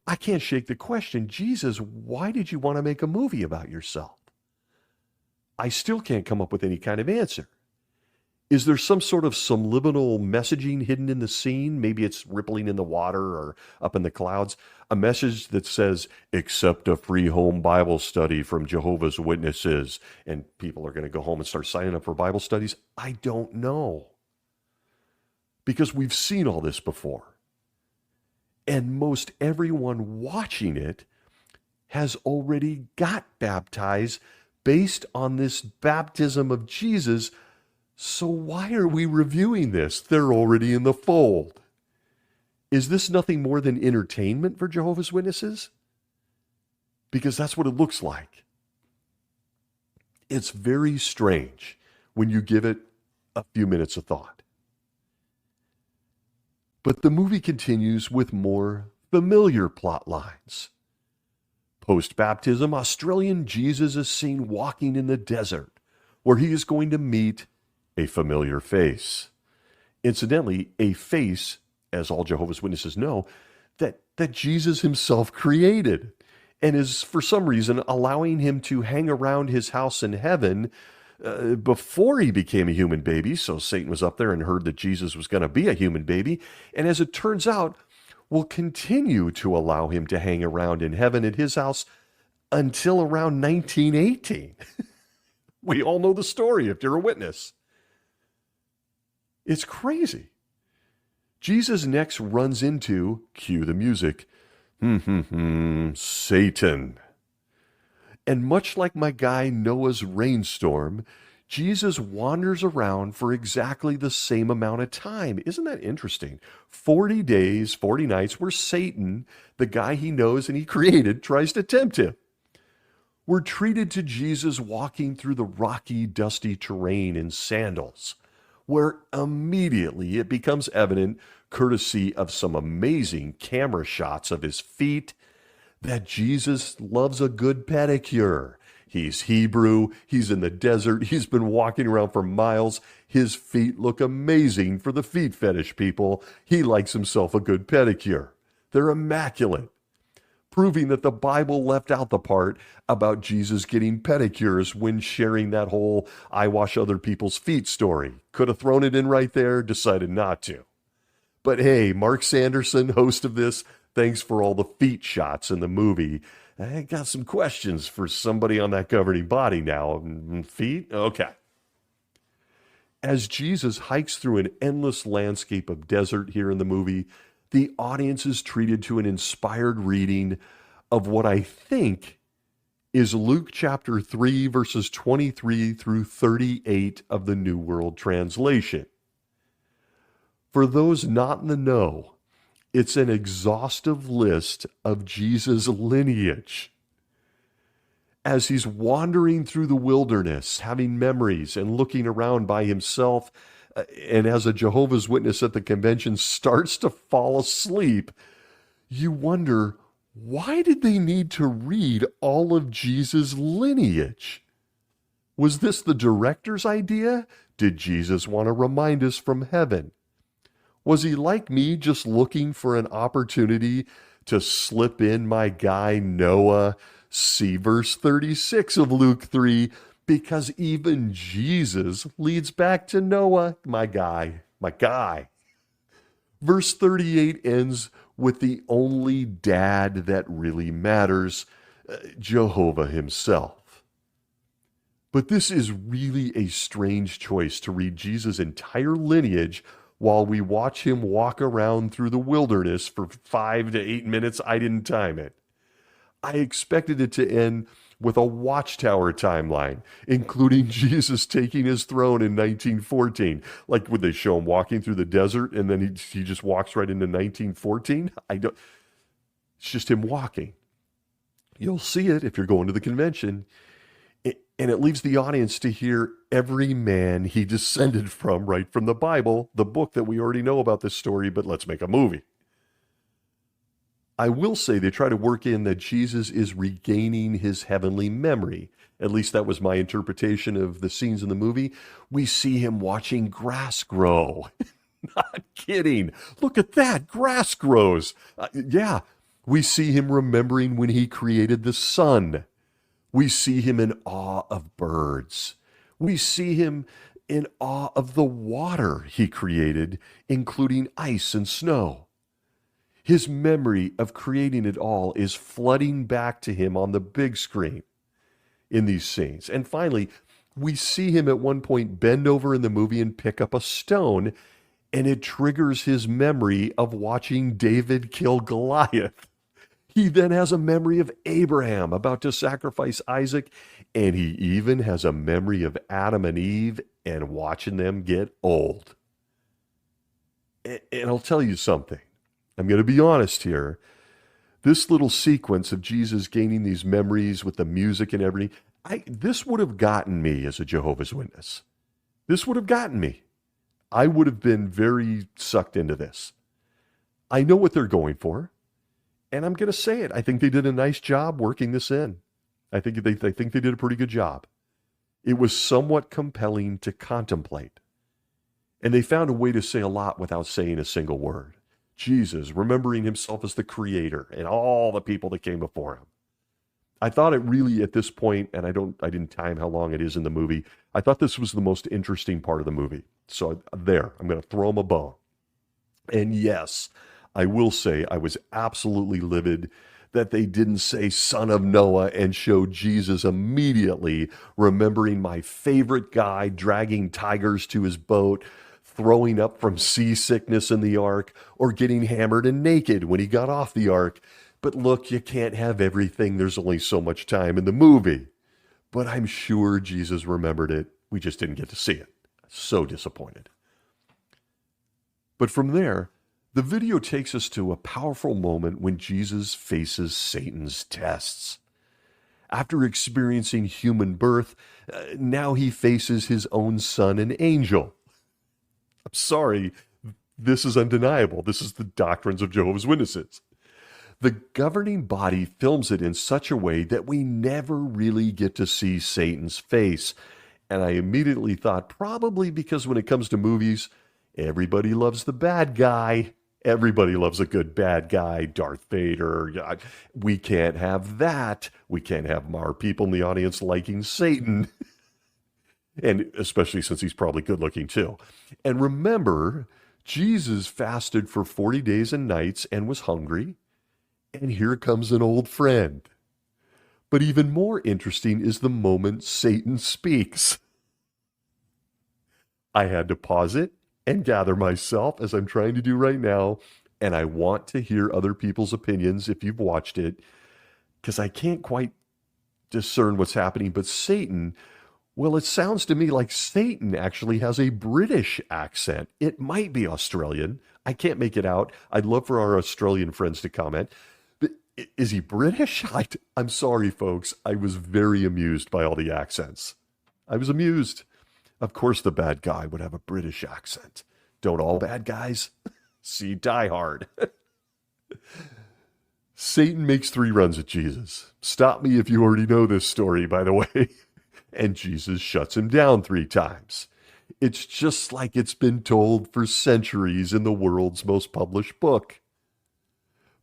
I can't shake the question, Jesus, why did you want to make a movie about yourself? I still can't come up with any kind of answer. Is there some sort of subliminal messaging hidden in the scene? Maybe it's rippling in the water or up in the clouds. A message that says, accept a free home Bible study from Jehovah's Witnesses. And people are going to go home and start signing up for Bible studies. I don't know. Because we've seen all this before. And most everyone watching it has already got baptized based on this baptism of Jesus. So why are we reviewing this? They're already in the fold. Is this nothing more than entertainment for Jehovah's Witnesses? Because that's what it looks like. It's very strange when you give it a few minutes of thought. But the movie continues with more familiar plot lines. Post-baptism, Australian Jesus is seen walking in the desert, where he is going to meet a familiar face. Incidentally, a face, as all Jehovah's Witnesses know, that Jesus himself created, and is for some reason allowing him to hang around his house in heaven before he became a human baby. So Satan was up there and heard that Jesus was going to be a human baby, and as it turns out, will continue to allow him to hang around in heaven at his house until around 1918. We all know the story if you're a witness. It's crazy. Jesus next runs into, cue the music, Satan. And much like my guy Noah's rainstorm, Jesus wanders around for exactly the same amount of time. Isn't that interesting? 40 days, 40 nights, where Satan, the guy he knows and he created, tries to tempt him. We're treated to Jesus walking through the rocky, dusty terrain in sandals, where immediately it becomes evident, courtesy of some amazing camera shots of his feet, that Jesus loves a good pedicure. He's Hebrew, he's in the desert, he's been walking around for miles. His feet look amazing for the feet fetish people. He likes himself a good pedicure. They're immaculate, proving that the Bible left out the part about Jesus getting pedicures when sharing that whole I wash other people's feet story. Could have thrown it in right there, decided not to. But hey, Mark Sanderson, host of this, thanks for all the feet shots in the movie. I got some questions for somebody on that governing body now. Feet? Okay. As Jesus hikes through an endless landscape of desert here in the movie, the audience is treated to an inspired reading of what I think is Luke chapter 3, verses 23 through 38 of the New World Translation. For those not in the know, it's an exhaustive list of Jesus' lineage. As he's wandering through the wilderness, having memories and looking around by himself, and as a Jehovah's Witness at the convention starts to fall asleep, you wonder, why did they need to read all of Jesus' lineage? Was this the director's idea? Did Jesus want to remind us from heaven? Was he like me, just looking for an opportunity to slip in my guy Noah? See verse 36 of Luke 3, because even Jesus leads back to Noah, my guy. Verse 38 ends with the only dad that really matters, Jehovah himself. But this is really a strange choice to read Jesus' entire lineage while we watch him walk around through the wilderness for 5 to 8 minutes. I didn't time it. I expected it to end with a Watchtower timeline, including Jesus taking his throne in 1914. Like, would they show him walking through the desert and then he just walks right into 1914? It's just him walking. You'll see it if you're going to the convention. And it leaves the audience to hear every man he descended from, right from the Bible, the book that we already know about this story, but let's make a movie. I will say they try to work in that Jesus is regaining his heavenly memory. At least that was my interpretation of the scenes in the movie. We see him watching grass grow. Not kidding. Look at that. Grass grows. Yeah. We see him remembering when he created the sun. We see him in awe of birds. We see him in awe of the water he created, including ice and snow. His memory of creating it all is flooding back to him on the big screen in these scenes. And finally, we see him at one point bend over in the movie and pick up a stone, and it triggers his memory of watching David kill Goliath. He then has a memory of Abraham about to sacrifice Isaac, and he even has a memory of Adam and Eve and watching them get old. And I'll tell you something. I'm going to be honest here. This little sequence of Jesus gaining these memories with the music and everything, this would have gotten me as a Jehovah's Witness. This would have gotten me. I would have been very sucked into this. I know what they're going for, and I'm going to say it. I think they did a nice job working this in. I think they did a pretty good job. It was somewhat compelling to contemplate. And they found a way to say a lot without saying a single word. Jesus, remembering himself as the creator and all the people that came before him. I thought it really, at this point, and I didn't time how long it is in the movie, I thought this was the most interesting part of the movie. So there, I'm going to throw him a bone. And yes, I will say I was absolutely livid that they didn't say son of Noah and show Jesus immediately, remembering my favorite guy dragging tigers to his boat, throwing up from seasickness in the ark, or getting hammered and naked when he got off the ark. But look, you can't have everything. There's only so much time in the movie. But I'm sure Jesus remembered it. We just didn't get to see it. So disappointed. But from there, the video takes us to a powerful moment when Jesus faces Satan's tests. After experiencing human birth, now he faces his own son, an angel. I'm sorry, this is undeniable. This is the doctrines of Jehovah's Witnesses. The governing body films it in such a way that we never really get to see Satan's face. And I immediately thought, probably because when it comes to movies, everybody loves the bad guy. Everybody loves a good bad guy, Darth Vader. We can't have that. We can't have our people in the audience liking Satan. And especially since he's probably good looking too. And remember, Jesus fasted for 40 days and nights and was hungry. And here comes an old friend. But even more interesting is the moment Satan speaks. I had to pause it and gather myself, as I'm trying to do right now, and I want to hear other people's opinions if you've watched it, because I can't quite discern what's happening. But Satan, well, it sounds to me like Satan actually has a British accent. It might be Australian. I can't make it out. I'd love for our Australian friends to comment. But is he British? I'm sorry, folks. I was very amused by all the accents. I was amused. Of course the bad guy would have a British accent. Don't all bad guys? See Die Hard. Satan makes 3 runs at Jesus. Stop me if you already know this story, by the way. And Jesus shuts him down 3 times. It's just like it's been told for centuries in the world's most published book.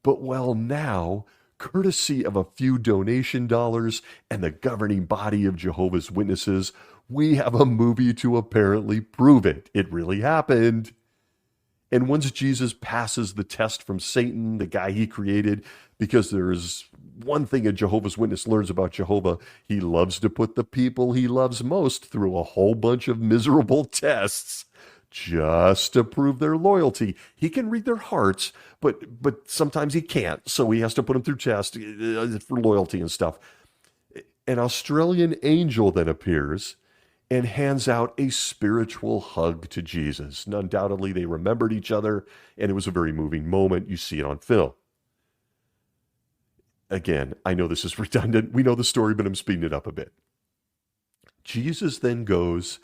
But well, now, courtesy of a few donation dollars and the governing body of Jehovah's Witnesses, we have a movie to apparently prove it. It really happened. And once Jesus passes the test from Satan, the guy he created, because there is one thing a Jehovah's Witness learns about Jehovah, he loves to put the people he loves most through a whole bunch of miserable tests just to prove their loyalty. He can read their hearts, but sometimes he can't, so he has to put them through tests for loyalty and stuff. An Australian angel then appears and hands out a spiritual hug to Jesus. And undoubtedly, they remembered each other, and it was a very moving moment. You see it on film. Again, I know this is redundant. We know the story, but I'm speeding it up a bit. Jesus then goes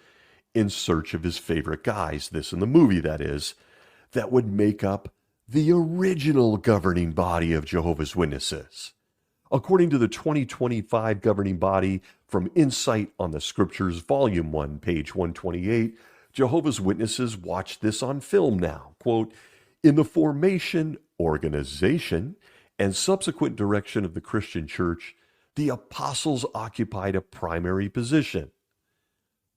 in search of his favorite guys, this in the movie that is, that would make up the original governing body of Jehovah's Witnesses. According to the 2025 governing body from Insight on the Scriptures, Volume 1, page 128, Jehovah's Witnesses watch this on film now. Quote, in the formation, organization, and subsequent direction of the Christian church, the apostles occupied a primary position.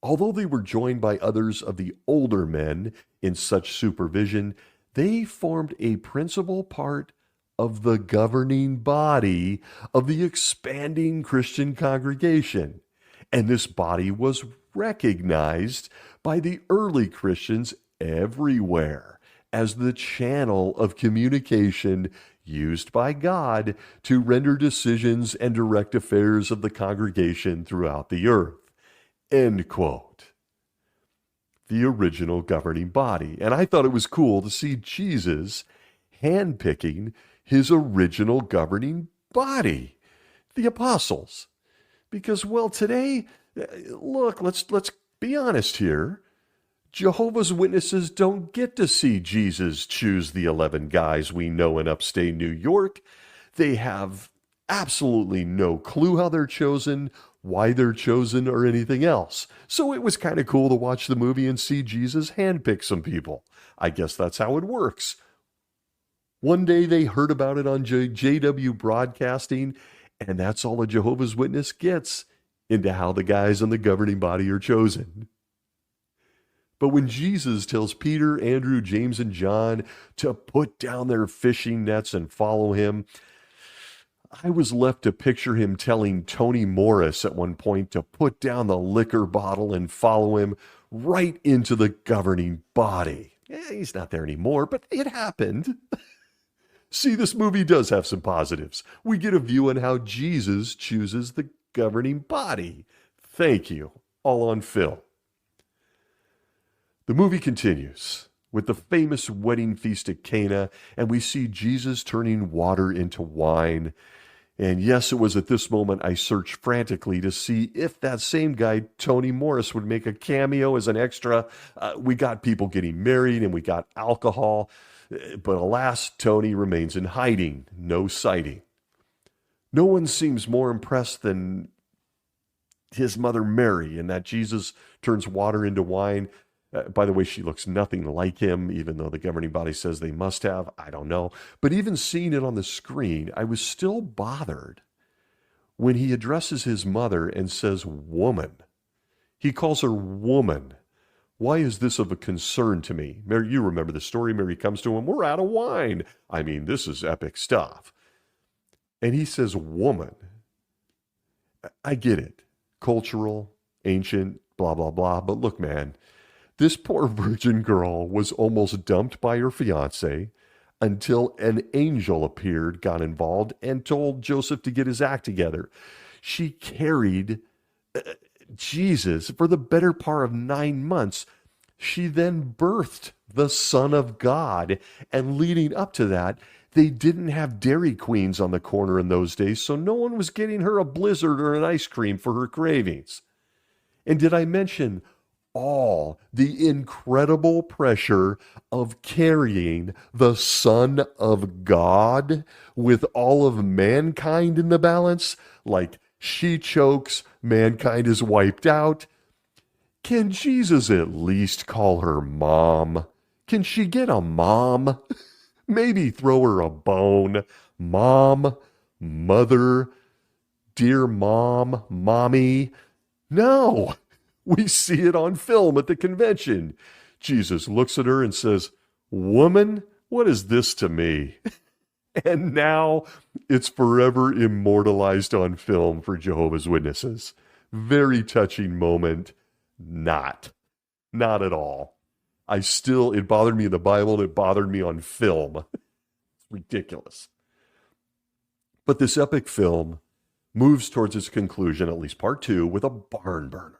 Although they were joined by others of the older men in such supervision, they formed a principal part of the governing body of the expanding Christian congregation. And this body was recognized by the early Christians everywhere as the channel of communication used by God to render decisions and direct affairs of the congregation throughout the earth. End quote. The original governing body. And I thought it was cool to see Jesus handpicking his original governing body, the apostles. Because, well, today, look, let's be honest here. Jehovah's Witnesses don't get to see Jesus choose the 11 guys we know in upstate New York. They have absolutely no clue how they're chosen, why they're chosen, or anything else. So it was kind of cool to watch the movie and see Jesus handpick some people. I guess that's how it works. One day they heard about it on JW Broadcasting, and that's all a Jehovah's Witness gets into how the guys in the governing body are chosen. But when Jesus tells Peter, Andrew, James, and John to put down their fishing nets and follow him, I was left to picture him telling Tony Morris at one point to put down the liquor bottle and follow him right into the governing body. He's not there anymore, but it happened. See, this movie does have some positives. We get a view on how Jesus chooses the governing body. Thank you. All on film. The movie continues with the famous wedding feast at Cana, and we see Jesus turning water into wine. And yes, it was at this moment I searched frantically to see if that same guy, Tony Morris, would make a cameo as an extra. We got people getting married and we got alcohol. But alas, Tony remains in hiding. No sighting. No one seems more impressed than his mother Mary in that Jesus turns water into wine. By the way, she looks nothing like him, even though the governing body says they must have. I don't know. But even seeing it on the screen, I was still bothered when he addresses his mother and says, woman. He calls her woman. Why is this of a concern to me? Mary, you remember the story. Mary comes to him, we're out of wine. I mean, this is epic stuff. And he says, woman. I get it. Cultural, ancient, blah, blah, blah. But look, man, this poor virgin girl was almost dumped by her fiancé until an angel appeared, got involved, and told Joseph to get his act together. She carried Jesus for the better part of 9 months. She then birthed the Son of God. And leading up to that, they didn't have Dairy Queens on the corner in those days, so no one was getting her a Blizzard or an ice cream for her cravings. And did I mention all the incredible pressure of carrying the Son of God with all of mankind in the balance? Like, she chokes, mankind is wiped out. Can Jesus at least call her mom? Can she get a mom? Maybe throw her a bone. Mom, mother, dear mom, mommy. No. We see it on film at the convention. Jesus looks at her and says, woman, what is this to me? And now it's forever immortalized on film for Jehovah's Witnesses. Very touching moment. Not at all. It bothered me in the Bible and it bothered me on film. It's ridiculous. But this epic film moves towards its conclusion, at least part 2, with a barn burner.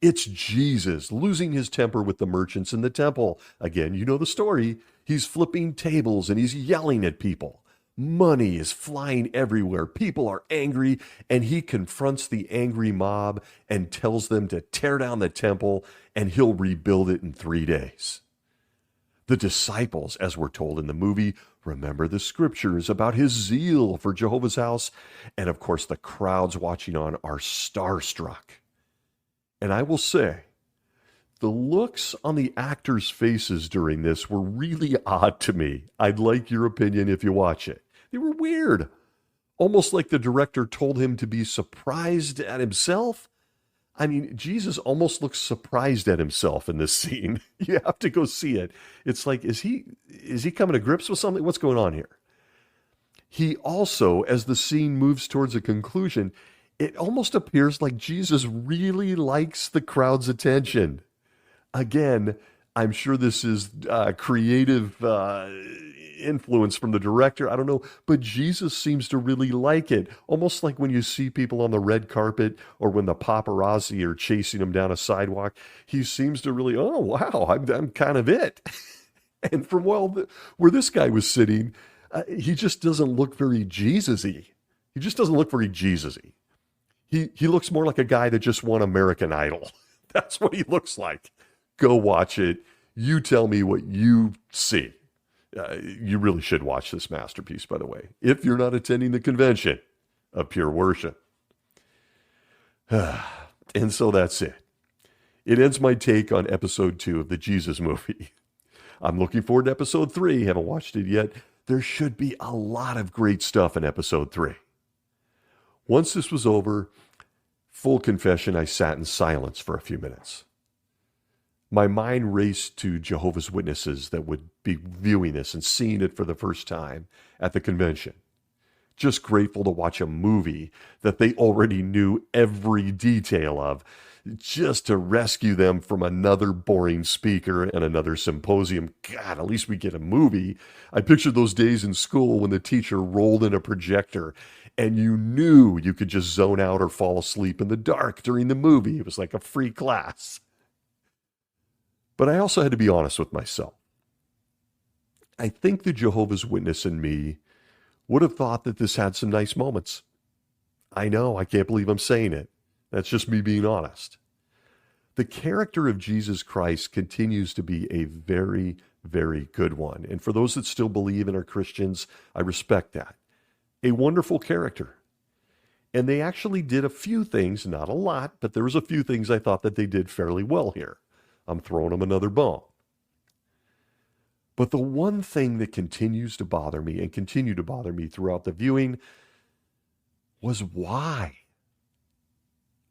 It's Jesus losing his temper with the merchants in the temple. Again, you know the story. He's flipping tables and he's yelling at people. Money is flying everywhere. People are angry, and he confronts the angry mob and tells them to tear down the temple, and he'll rebuild it in 3 days. The disciples, as we're told in the movie, remember the scriptures about his zeal for Jehovah's house, and of course the crowds watching on are starstruck. And I will say, the looks on the actors' faces during this were really odd to me. I'd like your opinion if you watch it. They were weird. Almost like the director told him to be surprised at himself. I mean, Jesus almost looks surprised at himself in this scene. You have to go see it. It's like, is he coming to grips with something? What's going on here? He also, as the scene moves towards a conclusion, it almost appears like Jesus really likes the crowd's attention. Again, I'm sure this is creative influence from the director. I don't know, but Jesus seems to really like it. Almost like when you see people on the red carpet or when the paparazzi are chasing him down a sidewalk. He seems to really, oh, wow, I'm kind of it. And from where this guy was sitting, he just doesn't look very Jesus-y. He just doesn't look very Jesus-y. He looks more like a guy that just won American Idol. That's what he looks like. Go watch it. You tell me what you see. You really should watch this masterpiece, by the way, if you're not attending the convention of pure worship. And so that's it. It ends my take on episode 2 of the Jesus movie. I'm looking forward to episode 3. Haven't watched it yet. There should be a lot of great stuff in episode 3. Once this was over, full confession, I sat in silence for a few minutes. My mind raced to Jehovah's Witnesses that would be viewing this and seeing it for the first time at the convention. Just grateful to watch a movie that they already knew every detail of, just to rescue them from another boring speaker and another symposium. God, at least we get a movie. I pictured those days in school when the teacher rolled in a projector and you knew you could just zone out or fall asleep in the dark during the movie. It was like a free class. But I also had to be honest with myself. I think the Jehovah's Witness in me would have thought that this had some nice moments. I know, I can't believe I'm saying it. That's just me being honest. The character of Jesus Christ continues to be a very, very good one. And for those that still believe and are Christians, I respect that. A wonderful character. And they actually did a few things, not a lot, but there was a few things I thought that they did fairly well here. I'm throwing them another bone. But the one thing that continues to bother me and continue to bother me throughout the viewing was why?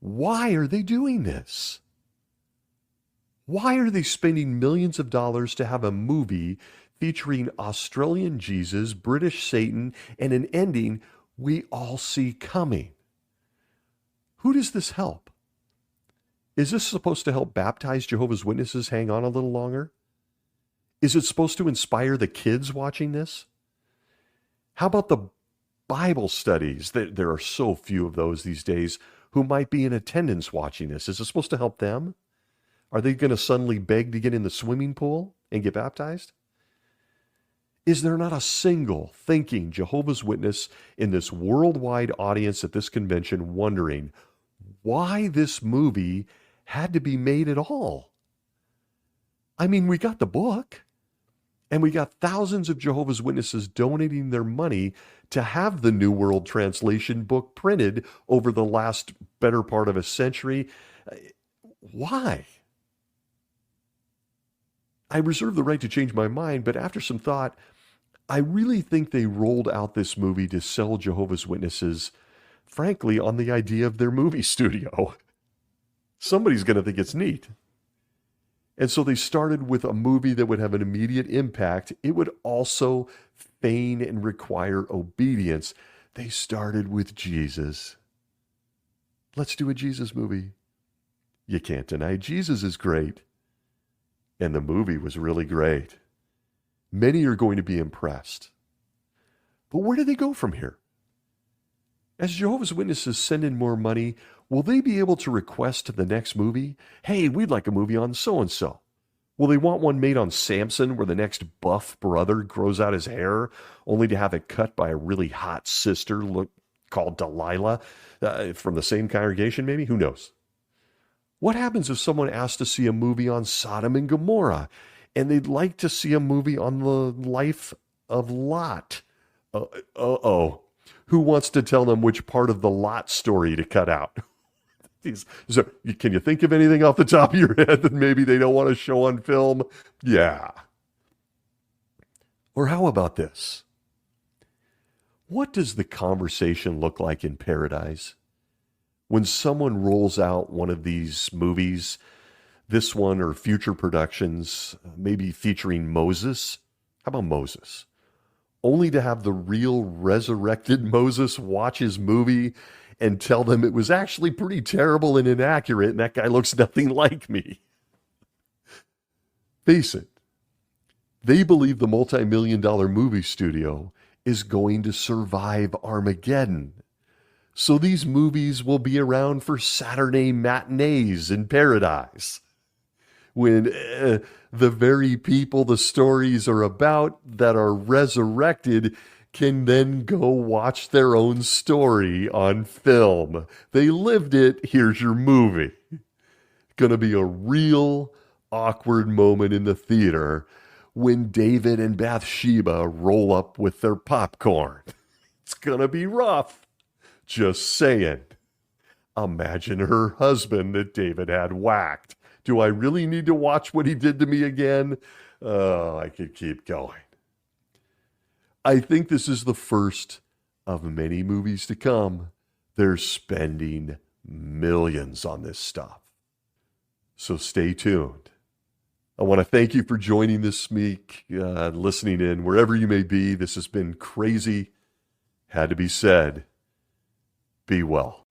Why are they doing this? Why are they spending millions of dollars to have a movie featuring Australian Jesus, British Satan, and an ending we all see coming? Who does this help? Is this supposed to help baptize Jehovah's Witnesses hang on a little longer? Is it supposed to inspire the kids watching this? How about the Bible studies? There are so few of those these days who might be in attendance watching this. Is it supposed to help them? Are they going to suddenly beg to get in the swimming pool and get baptized? Is there not a single thinking Jehovah's Witness in this worldwide audience at this convention wondering why this movie had to be made at all? I mean, we got the book, and we got thousands of Jehovah's Witnesses donating their money to have the New World Translation book printed over the last better part of a century. Why? I reserve the right to change my mind, but after some thought, I really think they rolled out this movie to sell Jehovah's Witnesses, frankly, on the idea of their movie studio. Somebody's going to think it's neat. And so they started with a movie that would have an immediate impact. It would also feign and require obedience. They started with Jesus. Let's do a Jesus movie. You can't deny Jesus is great. And the movie was really great. Many are going to be impressed. But where do they go from here? As Jehovah's Witnesses send in more money, will they be able to request to the next movie, hey, we'd like a movie on so-and-so? Will they want one made on Samson where the next buff brother grows out his hair only to have it cut by a really hot sister called Delilah from the same congregation maybe? Who knows? What happens if someone asks to see a movie on Sodom and Gomorrah and they'd like to see a movie on the life of Lot? Who wants to tell them which part of the Lot story to cut out? So, can you think of anything off the top of your head that maybe they don't want to show on film? Yeah. Or how about this? What does the conversation look like in paradise when someone rolls out one of these movies, this one or future productions, maybe featuring Moses? How about Moses? Only to have the real resurrected Moses watch his movie and tell them it was actually pretty terrible and inaccurate, and that guy looks nothing like me. Face it, they believe the multi-million-dollar movie studio is going to survive Armageddon. So these movies will be around for Saturday matinees in paradise, when the very people the stories are about that are resurrected can then go watch their own story on film. They lived it, here's your movie. Gonna be a real awkward moment in the theater when David and Bathsheba roll up with their popcorn. It's gonna be rough. Just saying. Imagine her husband that David had whacked. Do I really need to watch what he did to me again? Oh, I could keep going. I think this is the first of many movies to come. They're spending millions on this stuff. So stay tuned. I want to thank you for joining this week, listening in wherever you may be. This has been crazy. Had to be said. Be well.